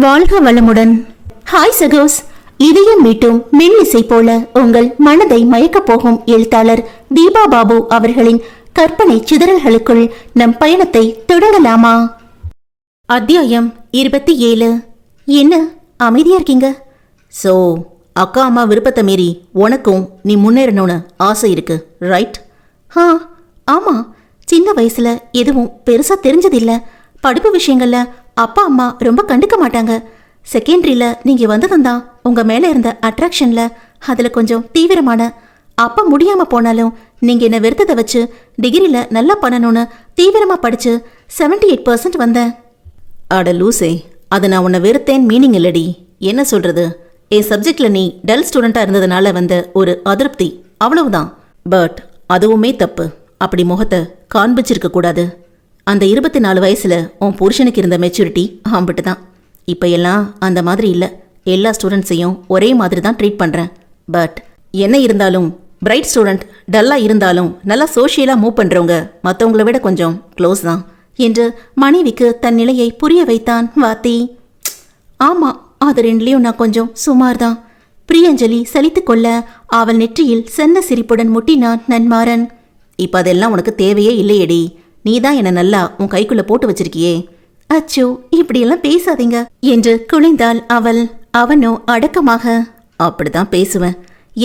வாழ்க வளமுடன். ஹாய் சகோஸ், இதயம் மீட்டும் மெல்லிசை போல உங்கள் மனதை மயக்கப் போகும் எழுத்தாளர் தீபா பாபு அவர்களின் கற்பனை சிதறல்களுக்குள் நம் பயணத்தை தொடரலாமா? அத்தியாயம் 27. என்ன அமைதியா இருக்கீங்க? ஸோ அக்கா அம்மா விருப்பத்தை மீறி உனக்கும் நீ முன்னேறணும்னு ஆசை இருக்கு, ரைட்? ஆமா. சின்ன வயசுல எதுவும் பெருசா தெரிஞ்சதில்ல. படிப்பு விஷயங்கள்ல அப்பா அம்மா ரொம்ப கண்டுக்க மாட்டாங்க. செகண்டரியில நீங்க வந்ததும் உங்க மேல இருந்த அட்ராக்ஷன்ல அதுல கொஞ்சம் தீவிரமான. அப்பா முடியாம போனாலும் நீங்க என்ன வெறுத்ததை வச்சு டிகிரியில நல்லா பண்ணணும்னு தீவிரமா படிச்சு 78% வந்தேன். அட லூசே, அதை நான் உன்னை வெறுத்தேன் மீனிங் இல்லடி. என்ன சொல்றது, என் சப்ஜெக்ட்ல நீ டல் ஸ்டூடெண்டா இருந்ததுனால வந்த ஒரு அதிருப்தி, அவ்வளவுதான். பட் அதுவுமே தப்பு. அப்படி முகத்தை காண்பிச்சிருக்க கூடாது. அந்த 24 வயசுல உன் புருஷனுக்கு இருந்த மெச்சூரிட்டி ஆம்பிட்டு தான். இப்போ எல்லாம் அந்த மாதிரி இல்லை. எல்லா ஸ்டூடெண்ட்ஸையும் ஒரே மாதிரி தான் ட்ரீட் பண்ணுறேன். பட் என்ன இருந்தாலும் பிரைட் ஸ்டூடெண்ட் டல்லாக இருந்தாலும் நல்லா சோஷியலாக மூவ் பண்ணுறவங்க மற்றவங்கள விட கொஞ்சம் க்ளோஸ் தான் என்று மனைவிக்கு தன் நிலையை புரிய வைத்தான் வாத்தி. ஆமாம், அது ரெண்டுலேயும் நான் கொஞ்சம் சுமார் தான். பிரியஞ்சலி சலித்து கொள்ள அவள் நெற்றியில் சென்ன சிரிப்புடன் முட்டினான் நன்மாறன். இப்போ அதெல்லாம் உனக்கு தேவையே இல்லையடி. நீ தான் என்னை நல்லா உன் கைக்குள்ளே போட்டு வச்சிருக்கியே. அச்சோ, இப்படியெல்லாம் பேசாதீங்க என்று குனிந்தாள் அவள். அவனோ அடக்கமாக, அப்படிதான் பேசுவேன்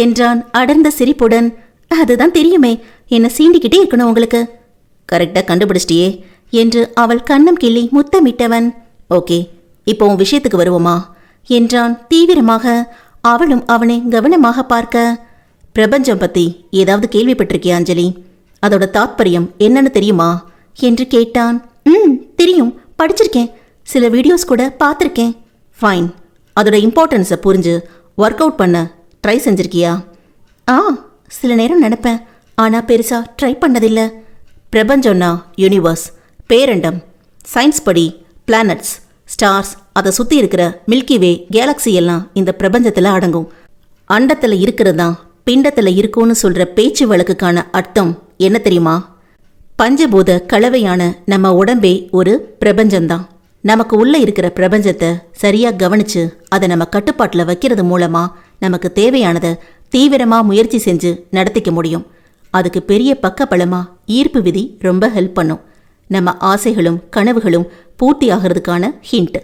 என்றான் அடர்ந்த சிரிப்புடன். அதுதான் தெரியுமே, என்னை சீண்டிக்கிட்டே இருக்கணும் உங்களுக்கு. கரெக்டாக கண்டுபிடிச்சிட்டியே என்று அவள் கண்ணம் கிள்ளி முத்தமிட்டவன். ஓகே, இப்போ உன் விஷயத்துக்கு வருவோமா என்றான் தீவிரமாக. அவளும் அவனை கவனமாக பார்க்க. பிரபஞ்சம் பற்றி ஏதாவது கேள்விப்பட்டிருக்கியா அஞ்சலி? அதோட தாத்பரியம் என்னன்னு தெரியுமா என்று கேட்டான். தெரியும், படிச்சிருக்கேன். சில வீடியோஸ் கூட பார்த்துருக்கேன். ஃபைன். அதோட இம்பார்ட்டன்ஸை புரிஞ்சு ஒர்க் அவுட் பண்ண ட்ரை செஞ்சிருக்கியா? சில நேரம் நினைப்பேன், ஆனால் பெருசாக ட்ரை பண்ணதில்லை. பிரபஞ்சம்னா யூனிவர்ஸ், பேரண்டம். சயின்ஸ் படி பிளானட்ஸ், ஸ்டார்ஸ், அதை சுற்றி இருக்கிற மில்கி வே கேலக்ஸி எல்லாம் இந்த பிரபஞ்சத்தில் அடங்கும். அண்டத்தில் இருக்கிறது தான் பிண்டத்தில் இருக்கும்னு சொல்கிற பேச்சு வழக்குக்கான அர்த்தம் என்ன தெரியுமா? பஞ்சபூத கலவையான நம்ம உடம்பே ஒரு பிரபஞ்சம்தான். நமக்கு உள்ளே இருக்கிற பிரபஞ்சத்தை சரியாக கவனித்து அதை நம்ம கட்டுப்பாட்டில் வைக்கிறது மூலமாக நமக்கு தேவையானதை தீவிரமாக முயற்சி செஞ்சு நடத்திக்க முடியும். அதுக்கு பெரிய பக்கபலமாக ஈர்ப்பு விதி ரொம்ப ஹெல்ப் பண்ணும். நம்ம ஆசைகளும் கனவுகளும் பூர்த்தி ஆகிறதுக்கான ஹிண்ட்,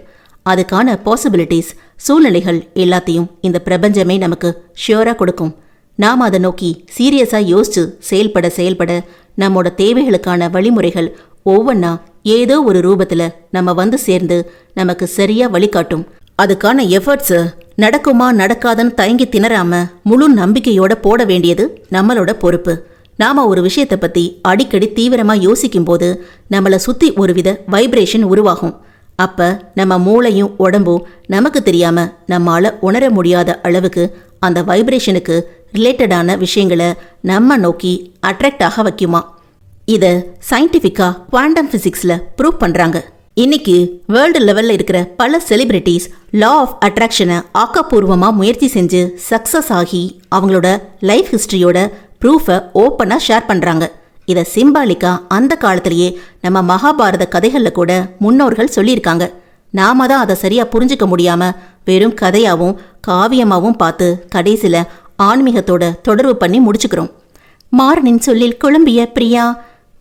அதுக்கான பாசிபிலிட்டிஸ், சூழ்நிலைகள் எல்லாத்தையும் இந்த பிரபஞ்சமே நமக்கு ஷியோராக கொடுக்கும். நாம் அதை நோக்கி சீரியஸாக யோசிச்சு செயல்பட நம்மோட தேவைகளுக்கான வழிமுறைகள் ஒவ்வொன்றா ஏதோ ஒரு ரூபத்தில் நம்ம வந்து சேர்ந்து நமக்கு சரியாக வழிகாட்டும். அதுக்கான எஃபர்ட்ஸு நடக்குமா நடக்காதுன்னு தயங்கி திணறாம முழு நம்பிக்கையோட போட வேண்டியது நம்மளோட பொறுப்பு. நாம் ஒரு விஷயத்தை பற்றி அடிக்கடி தீவிரமாக யோசிக்கும் போது நம்மளை சுற்றி ஒருவித வைப்ரேஷன் உருவாகும். அப்போ நம்ம மூளையும் உடம்பும் நமக்கு தெரியாமல் நம்மால் உணர முடியாத அளவுக்கு அந்த வைப்ரேஷனுக்கு ரிலேட்டடான விஷயங்களை நம்ம நோக்கி அட்ராக்ட் ஆக வைக்குமா. இதை சயின்டிஃபிக்காக குவாண்டம் ஃபிசிக்ஸில் ப்ரூவ் பண்ணுறாங்க. இன்னைக்கு வேர்ல்டு லெவலில் இருக்கிற பல செலிபிரிட்டிஸ் லா ஆஃப் அட்ராக்ஷனை ஆக்கப்பூர்வமாக முயற்சி செஞ்சு சக்ஸஸ் ஆகி அவங்களோட லைஃப் ஹிஸ்ட்ரியோட ப்ரூஃபை ஓப்பனாக ஷேர் பண்ணுறாங்க. இதை சிம்பாலிக்காக அந்த காலத்திலேயே நம்ம மகாபாரத கதைகளில் கூட முன்னோர்கள் சொல்லியிருக்காங்க. நாம தான் அதை சரியாக புரிஞ்சிக்க முடியாமல் வெறும் கதையாகவும் காவியமாகவும் பார்த்து கடைசியில் ஆன்மீகத்தோட தொடர்பு பண்ணி முடிச்சுக்கிறோம். மாறனின் சொல்லில் குழம்பிய பிரியா,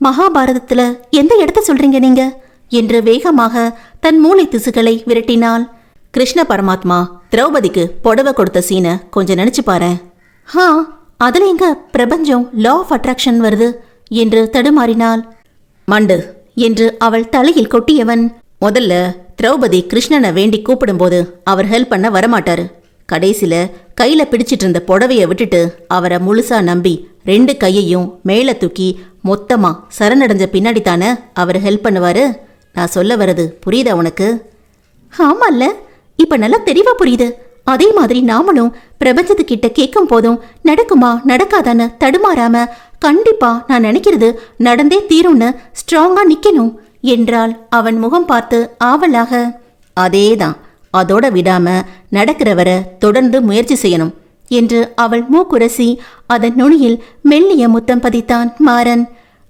மகாபாரதத்தில் எந்த இடத்த சொல்றீங்க நீங்க என்று வேகமாக தன் மூளை திசுகளை விரட்டினாள். கிருஷ்ண பரமாத்மா திரௌபதிக்கு புடவை கொடுத்த சீனை கொஞ்சம் நினைச்சு பாரு. அதுல எங்க பிரபஞ்சம் லா ஆஃப் அட்ராக்ஷன் வருது என்று தடுமாறினாள். மண்டு என்று அவள் தலையில் கொட்டியவன். முதல்ல திரௌபதி கிருஷ்ணனை வேண்டி கூப்பிடும்போது அவர் ஹெல்ப் பண்ண வரமாட்டாரு. கடைசியில் கையில் பிடிச்சிட்டு இருந்த புடவையை விட்டுட்டு அவரை முழுசா நம்பி 2 கையையும் மேலே தூக்கி மொத்தமாக சரணடைஞ்ச பின்னாடி தானே அவர் ஹெல்ப் பண்ணுவார். நான் சொல்ல வர்றது புரியுதா உனக்கு? ஆமால்ல, இப்போ நல்லா தெளிவாக புரியுது. அதே மாதிரி நாமளும் பிரபஞ்சத்துக்கிட்ட கேட்கும் போதும் நடக்குமா நடக்காதான்னு தடுமாறாம கண்டிப்பா நான் நினைக்கிறது நடந்தே தீரும்னு ஸ்ட்ராங்கா நிக்கணும் என்றாள் அவன் முகம் பார்த்து ஆவலாக. அதேதான், அதோட விடாம நடக்கிறவரை தொடர்ந்து முயற்சி செய்யணும் என்று அவள் மூக்குரசி அதன் நுனியில் மெல்லிய முத்தம் பதித்தான் மாறன்.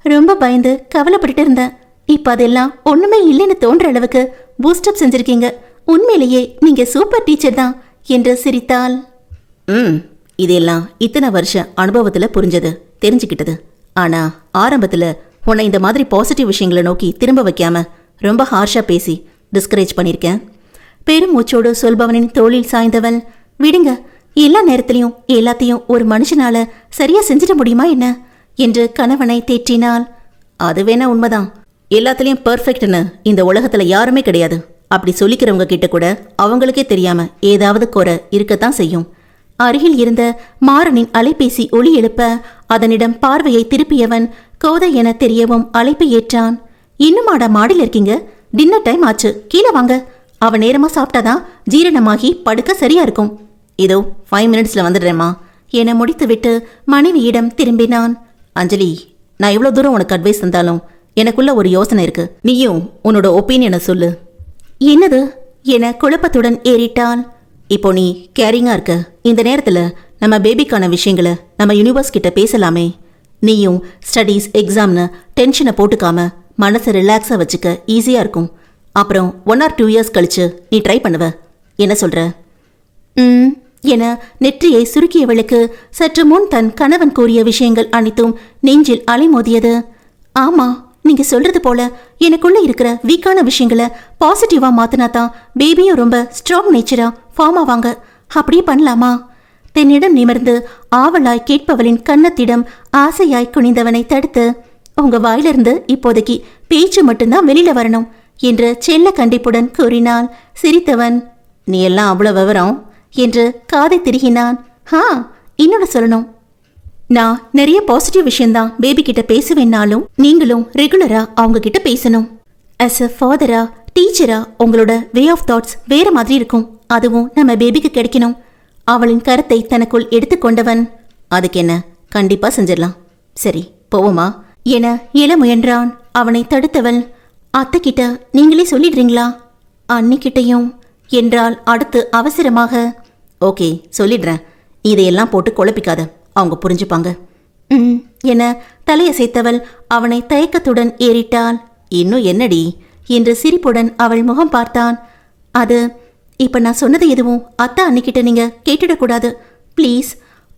ரொம்ப பயந்து கவலைப்பட்டு இருந்தேன். இப்ப அதெல்லாம் ஒண்ணுமே இல்லைன்னு தோன்ற அளவுக்கு பூஸ்டப் செஞ்சிருக்கீங்க. உண்மையிலேயே நீங்க சூப்பர் டீச்சர் தான் என்று சிரித்தாள். இதெல்லாம் இத்தனை வருஷ அனுபவத்துல புரிஞ்சது, தெரிஞ்சுக்கிட்டது. ஆனா ஆரம்பத்துல உன்னை இந்த மாதிரி பாசிட்டிவ் விஷயங்களை நோக்கி திரும்ப வைக்காம ரொம்ப ஹார்ஷா பேசி டிஸ்கரேஜ் பண்ணியிருக்கேன். பெரும் மூச்சோடு சொல்பவனின் தோளில் சாய்ந்தவள், விடுங்க, எல்லா நேரத்திலையும் எல்லாத்தையும் ஒரு மனுஷனால சரியா செஞ்சிட முடியுமா என்ன என்று கணவனை தேற்றினாள். அது வேணா உண்மைதான். எல்லாத்துலேயும் பர்ஃபெக்ட்னு இந்த உலகத்துல யாருமே கிடையாது. அப்படி சொல்லிக்கிறவங்க கிட்ட கூட அவங்களுக்கே தெரியாம ஏதாவது குறை இருக்கத்தான் செய்யும். அருகில் இருந்த மாறனின் அலைபேசி ஒலி எழுப்ப அதனிடம் பார்வையை திருப்பியவன் கோதை என தெரியவும் அழைப்பை ஏற்றான். இன்னுமாடா மாடியில் இருக்கீங்க? டின்னர் டைம் ஆச்சு, கீழே வாங்க. அவன் நேரமா சாப்பிட்டாதான் ஜீரணமாகி படுக்க சரியா இருக்கும். இதோ 5 மினிட்ஸ்ல வந்துடுறேம்மா என முடித்துவிட்டு மனைவியிடம் திரும்பினான். அஞ்சலி, நான் எவ்வளோ தூரம் உனக்கு அட்வைஸ் தந்தாலும் எனக்குள்ள ஒரு யோசனை இருக்கு. நீயும் உன்னோட ஒப்பீனியனை சொல்லு. என்னது என குழப்பத்துடன் ஏறிட்டான். இப்போ நீ கேரிங்கா இருக்க. இந்த நேரத்துல நம்ம பேபிக்கான விஷயங்களை நம்ம யூனிவர்ஸ் கிட்ட பேசலாமே. நீயும் ஸ்டடீஸ் எக்ஸாம்னு டென்ஷனை போட்டுக்காம மனசை ரிலாக்ஸா வச்சுக்க ஈஸியா இருக்கும். அப்புறம் 1 or 2 இயர்ஸ் கழிச்சு நீ ட்ரை பண்ணுவ. என்ன சொல்ற? என நெற்றியை சுருக்கியவளுக்கு சற்று முன் தன் கணவன் கூறிய விஷயங்கள் அனைத்தும் நெஞ்சில் அலைமோதியது. ஆமா, நீங்க சொல்றது போல எனக்குள்ள இருக்கிற வீக்கான விஷயங்களை பாசிட்டிவா மாத்தினாதான் பேபியும் ரொம்ப ஸ்ட்ராங் நேச்சரா ஃபார்ம் ஆவாங்க. அப்படியே பண்ணலாமா? தன்னிடம் நிமிர்ந்து ஆவலாய் கேட்பவளின் கன்னத்திடம் ஆசையாய் குனிந்தவனை தடுத்து, உங்க வாயிலிருந்து இப்போதைக்கு பேச்சு மட்டும்தான் வெளியில வரணும் என்று செல்ல கண்டிப்புடன் கூறினாள். சிரித்தவன், நீ எல்லாம் அவ்வளவு விவரம் என்று காதை திருகினான். இன்னொன்னு சொல்லணும், நான் நிறைய பாசிட்டிவ் விஷயம்தான் பேபி கிட்ட பேசுவேன்னாலும் நீங்களும் ரெகுலரா அவங்க கிட்ட பேசணும். அஸ் அ ஃபாதரா டீச்சரா உங்களோட வே ஆஃப் தாட்ஸ் வேற மாதிரி இருக்கும். அதுவும் நம்ம பேபிக்கு கிடைக்கணும். அவளின் கருத்தை தனக்குள் எடுத்துக்கொண்டவன், அதுக்கு என்ன, கண்டிப்பா செஞ்சிடலாம். சரி போவோமா என எழ முயன்றான். அவனை தடுத்தவள், அத்தை கிட்ட நீங்களே சொல்லிடுறீங்களா? அன்னிக்கிட்டையும் என்றால் அடுத்து அவசரமாக, ஓகே சொல்லிடுறேன். இதையெல்லாம் போட்டு குழப்பிக்காத, அவங்க புரிஞ்சுப்பாங்க என தலையசைத்தவள் அவனை தயக்கத்துடன் ஏறிட்டாள். இன்னும் என்னடி என்று சிரிப்புடன் அவள் முகம் பார்த்தான். அது இப்ப நான் சொன்னது எதுவும் அத்தா அன்னிக்கிட்ட நீங்க கேட்டுடக்கூடாது ப்ளீஸ்.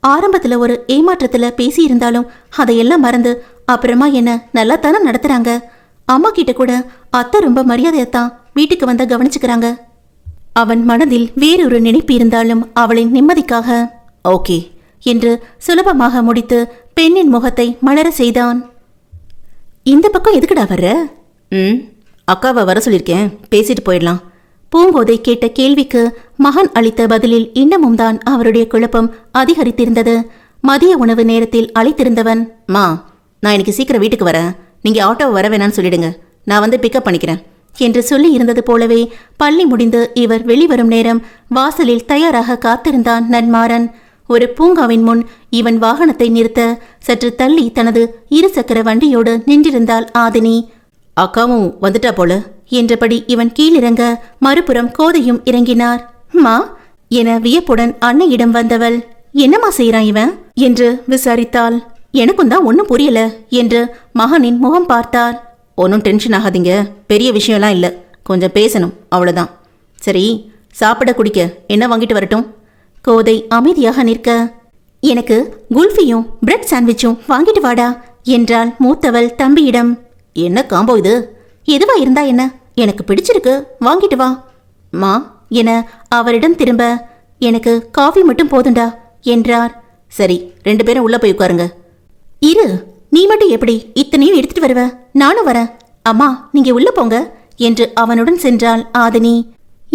ஆரம்பத்துல ஒரு ஏமாற்றத்துல பேசியிருந்தாலும் அதையெல்லாம் மறந்து அப்புறமா என்ன நல்லா தானே நடத்துறாங்க. அம்மா கிட்ட கூட அத்தை ரொம்ப மரியாதையத்தான் வீட்டுக்கு வந்தா கவனிச்சுக்கிறாங்க. அவன் மனதில் வேறொரு நினைப்பு இருந்தாலும் அவளின் நிம்மதிக்காக ஓகே என்று சுலபமாக முடித்து பெண்ணின் முகத்தை மலர செய்தான். இந்த பக்கம் எதுக்குடா வர்ற? அக்காவை வர சொல்லியிருக்கேன், பேசிட்டு போயிடலாம். பூங்கோதை கேட்ட கேள்விக்கு மகன் அளித்த பதிலில் இன்னமும் தான் அவருடைய குழப்பம் அதிகரித்திருந்தது. மதிய உணவு நேரத்தில் அழைத்திருந்தவன், மா நான் இன்னைக்கு சீக்கிரம் வீட்டுக்கு வரேன், நீங்க ஆட்டோவை வர வேணான்னு சொல்லிடுங்க, நான் வந்து பிக்கப் பண்ணிக்கிறேன் என்று சொல்லி இருந்தது போலவே பள்ளி முடிந்து இவர் வெளிவரும் நேரம் வாசலில் தயாராக காத்திருந்தான் நன்மாறன். ஒரு பூங்காவின் முன் இவன் வாகனத்தை நிறுத்த சற்று தள்ளி தனது 2 சக்கர வண்டியோடு நின்றிருந்தாள் ஆதினி. அக்காவும் வந்துட்டா போல என்றபடி இவன் கீழிறங்க மறுபுறம் கோதையும் இறங்கினார். மா என வியப்புடன் அன்னையிடம் வந்தவள், என்னம்மா செய்யறான் இவன் என்று விசாரித்தாள். எனக்கும் தான் ஒன்னும் புரியல என்று மகனின் முகம் பார்த்தார். ஒன்றும் டென்ஷன் ஆகாதீங்க, பெரிய விஷயம்லாம் இல்லை, கொஞ்சம் பேசணும் அவ்வளோதான். சரி சாப்பிட குடிக்க என்ன வாங்கிட்டு வரட்டும்? கோதை அமைதியாக நிற்க, எனக்கு குல்ஃபியும் பிரெட் சாண்ட்விச்சும் வாங்கிட்டு வாடா என்றாள் மூத்தவள் தம்பியிடம். என்ன காம்போ இது? எதுவா இருந்தா என்ன, எனக்கு பிடிச்சிருக்கு, வாங்கிட்டு வா மா என அவரிடம் திரும்ப, எனக்கு காஃபி மட்டும் போதுண்டா என்றார். சரி 2 பேரும் உள்ள போய் உட்காருங்க. இரு, நீ மட்டும் எப்படி இத்தனையும் எடுத்துட்டு வருவ? நானும் வரேன். அம்மா நீங்க உள்ள போங்க என்று அவனுடன் சென்றாள் ஆதினி.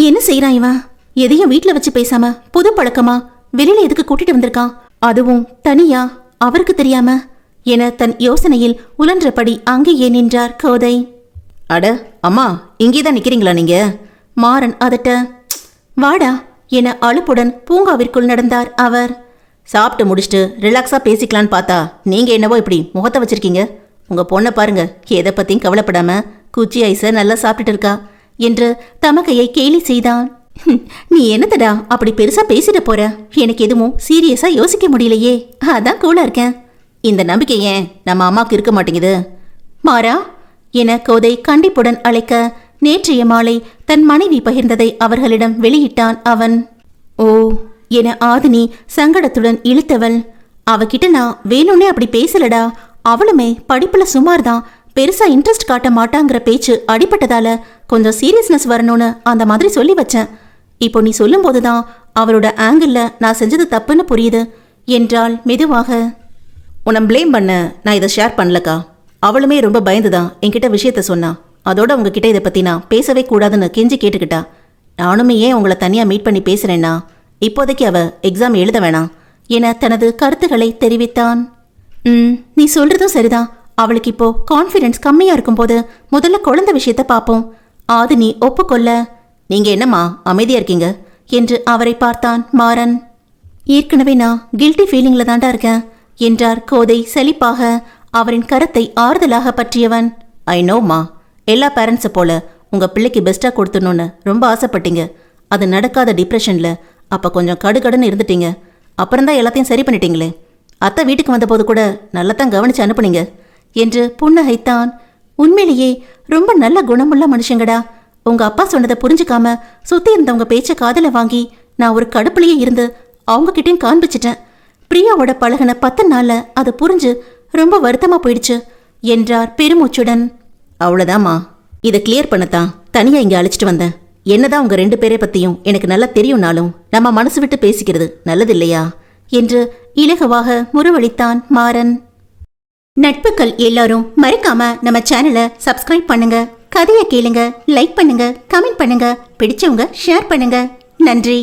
என்ன செய்யறான் இவன்? எதையும் வீட்டுல வச்சு பேசாம புது பழக்கமா வெளியில எதுக்கு கூட்டிட்டு வந்திருக்கான்? அதுவும் தனியா, அவருக்கு தெரியாம என தன் யோசனையில் உழன்றபடி அங்கேயே நின்றார் கோதை. அட அம்மா, இங்கேதான் நிக்கிறீங்களா நீங்க? மாறன் அதட்ட, வாடா என அலுப்புடன் பூங்காவிற்குள் நடந்தார் அவர். சாப்பிட்டு முடிச்சுட்டு ரிலாக்ஸா பேசிக்கலான்னு பார்த்தா நீங்க என்னவோ இப்படி முகத்தை வச்சிருக்கீங்க. உங்க பொண்ணை பாருங்க, எதை பத்தியும் கவலைப்படாம குச்சி ஐஸை நல்லா சாப்பிட்டுட்டு இருக்கா என்று தமக்கையை கேலி செய்தான். நீ என்னத்தடா அப்படி பெருசா பேசிட போற? எனக்கு எதுவும் சீரியஸா யோசிக்க முடியலையே, அதான் கூலா இருக்கேன். இந்த நம்பிக்கை ஏன் நம்ம அம்மாவுக்கு இருக்க மாட்டேங்குது? மாறா என கோதை கண்டிப்புடன் அழைக்க நேற்றைய மாலை தன் மனைவி பகிர்ந்ததை அவர்களிடம் வெளியிட்டான் அவன். ஓ என ஆதினி சங்கடத்துடன் இழுத்தவள். அவகிட்ட நான் வேணும்னே அப்படி பேசலடா. அவளுமே படிப்புல சுமார் தான், பெருசா இன்ட்ரெஸ்ட் காட்ட மாட்டாங்கிற பேச்சு அடிபட்டதால கொஞ்சம் சீரியஸ்னஸ் வரணும்னு அந்த மாதிரி சொல்லி வச்சேன். இப்போ நீ சொல்லும் போதுதான் அவளோட ஆங்கிள் நான் செஞ்சது தப்புன்னு புரியுது என்றாள் மெதுவாக. உன்னை ப்ளேம் பண்ண நான் இதை ஷேர் பண்ணலக்கா. அவளுமே ரொம்ப பயந்துதான் என்கிட்ட விஷயத்த சொன்னா. அதோட உங்ககிட்ட இதை பற்றி நான் பேசவே கூடாதுன்னு கெஞ்சி கேட்டுக்கிட்டா. நானுமே ஏன் உங்களை தனியாக மீட் பண்ணி பேசுகிறேன்னா, இப்போதைக்கு அவ எக்ஸாம் எழுத வேணாம் என தனது கருத்துக்களை தெரிவித்தான். நீ சொல்றதும் சரிதான். அவளுக்கு இப்போ கான்ஃபிடன்ஸ் கம்மியா இருக்கும்போது முதல்ல குழந்தை விஷயத்த பார்ப்போம். ஆதினி ஒப்புக்கொள்ள. நீங்கள் என்னம்மா அமைதியாக இருக்கீங்க என்று அவரை பார்த்தான் மாறன். ஏற்கனவே நான் கில்ட்டி ஃபீலிங்ல தாண்டா இருக்கேன் என்றார் கோதை சலிப்பாக, அவரின் கரத்தை ஆறுதலாக பற்றியவன். ஐ நோம்மா, எல்லா பேரண்ட்ஸை போல உங்கள் பிள்ளைக்கு பெஸ்ட்டாக கொடுத்துடணுன்னு ரொம்ப ஆசைப்பட்டீங்க. அது நடக்காத டிப்ரெஷனில் அப்போ கொஞ்சம் கடுகடுன்னு இருந்துட்டீங்க. அப்புறம்தான் எல்லாத்தையும் சரி பண்ணிட்டீங்களே. அத்தை வீட்டுக்கு வந்தபோது கூட நல்லா தான் கவனித்து அனுப்புனீங்க என்று புன்னகைத்தான். உண்மையிலேயே ரொம்ப நல்ல குணமுள்ள மனுஷங்கடா. உங்க அப்பா சொன்னதை புரிஞ்சுக்காம சுத்தி இருந்தவங்க பேச்ச காதல வாங்கி நான் ஒரு கடுப்புலயே இருந்து அவங்க கிட்டேயும் காண்பிச்சிட்டேன். பிரியாவோட பழகின 10 நாள்ல அது புரிஞ்சு ரொம்ப வருத்தமா போயிடுச்சு என்றார் பெருமூச்சுடன். அவ்வளோதாம்மா, இதை கிளியர் பண்ணத்தான் தனியாக இங்கே அழைச்சிட்டு வந்தேன். என்னதான் உங்கள் 2 பேரை பற்றியும் எனக்கு நல்லா தெரியும்னாலும் நம்ம மனசு விட்டு பேசிக்கிறது நல்லது இல்லையா என்று இலகுவாக முறவழித்தான் மாறன். நட்புகள் எல்லாரும் மறக்காம நம்ம சேனலை சப்ஸ்கிரைப் பண்ணுங்க, கதையை கேளுங்க, லைக் பண்ணுங்க, கமெண்ட் பண்ணுங்க, பிடிச்சவங்க ஷேர் பண்ணுங்க. நன்றி.